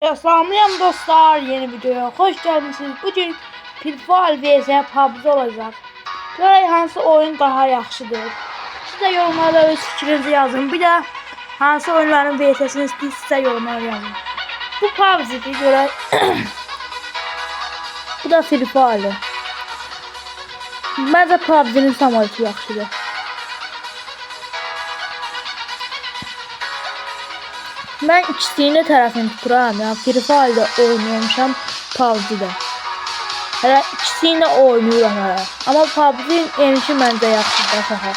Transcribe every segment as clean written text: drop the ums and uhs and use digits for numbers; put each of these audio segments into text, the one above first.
Selamünaleyküm dostlar, yeni videoya hoş geldiniz. Bugün Pitfall vs PUBG olacaq. Görək hansı oyun daha yaxşıdır. Siz də yorumlarda öz fikrinizi yazın. Bir də hansı oyunların VS'sini istəyirsinizsə yorumlara yazın. Bu PUBG'dir, görək. Bu da Pitfall. Məncə PUBG'nin samolyotı yaxşıdır. Ben ikisini tərəfini tuturam. Ya Free Fire'da oynamışam, PUBG'da. Hələ ikisini də oynayıram hələ. Amma PUBG'nin enişi məncə yaxşıdır aşağı.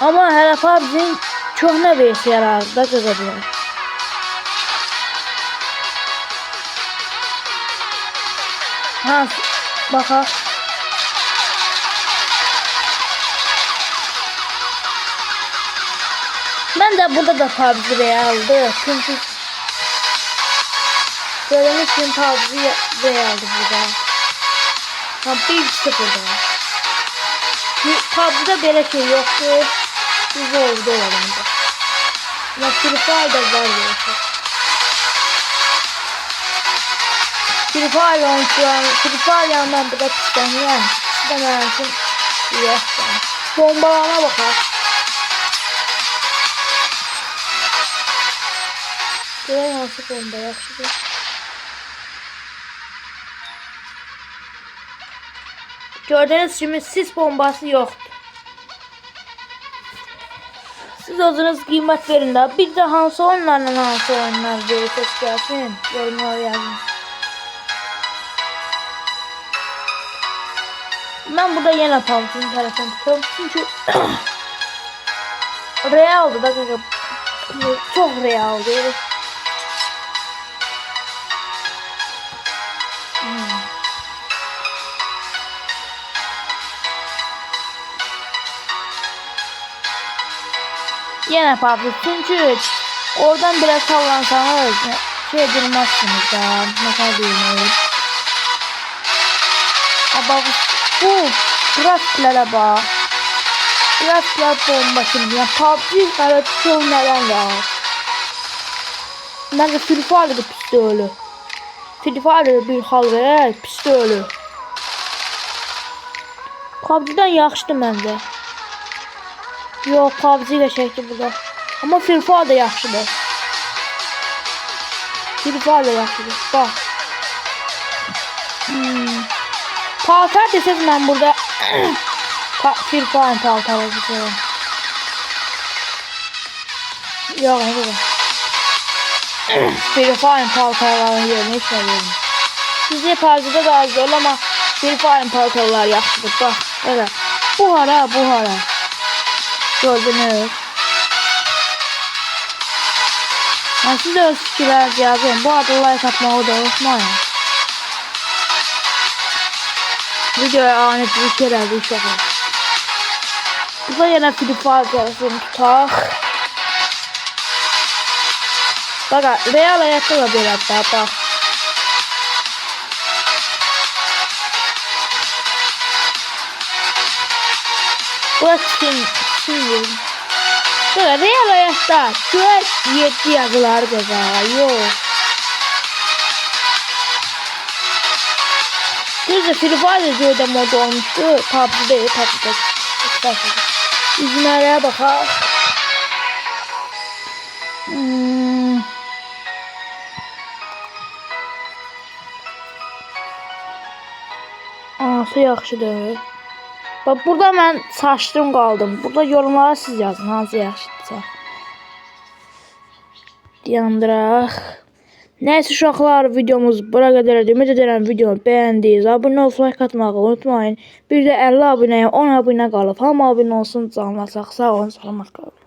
Amma hələ PUBG'nin köhnə versiyaları da qıza bilər. Ha, baxaq. Ben de burada da PUBG realdı. Çünkü gördüğünüz için PUBG realdı burada. Tam 1-0'da. PUBG'da böyle şey yoktu. Biz oldu olalım da. Ama Free Fire'da var böyle şey. Free Fire oyuncular, Free Fire yanından burada pislenir. İşte benim için yok. Bombalama bakar. Görək hansı bomba yaxşıdır. Gördüğünüz kimi sis bombası yoxdur. Siz özünüz qiymət verin də. Bir də hansı oyunlarla hansı oyunlar verirsə gəlsin. Yorumlara yazın. Ben burada yenə PUBG'nin tərəfini tutuyorum. Çünki realdır da qaqa. Çox realdır. Yine PUBG çünkü oradan biraz sallansanız şey edilmezsiniz ya, ne kadar diyeyim. Ama bu grafiklere bak, grafikler bomba şimdi ya. PUBG evet çok neden var. Bence Free Fire'da pis ölü. Free Fire'da bir hal verir, pis ölü. PUBG'den yaxşıdır məncə. Yok, PUBG ile çekti burada. Ama Free Fire da yaxşıdır. Free Fire da yaxşıdır. Bak. Paltar desek ben burada Free Fire'ın paltarı desem. Yok, ne kadar. Free Fire'ın paltarlarını yerine hiç veriyorum. Sizce PUBG'de da az değil ama Free Fire'ın paltarları yaxşıdır. Bak, öyle. Bu hara. Gördünüz. Siz de öz fikirlerinizi yazın. Bu arada like atmayı da unutmayın. Videoya ani bir şeyler iş yapın. Burada yine Free Fire tarafını tutak. Bak, real hayatta da böyle hatta bak. Burası şimdi. Böyle real hayatta şöyle 7 yazılar da yok. Düzdür, Free Fire'da mod olmuştu. PUBG değil, PUBG'da. İzmir'e bakar. Anası yaxşıdır. Bak, burada ben saçtım kaldım. Burada yorumlara siz yazın hansı yaxşıdırsa. Yandıraq. Neyse uşaqlar, videomuz bura qədər idi. Ümid edirəm videomu beğendiniz. Abunə olub like atmağı unutmayın. Bir də 50 abunəyə 10 abunə qalıb. Hamı abunə olsun, canlar sağ olun, salamat qalın.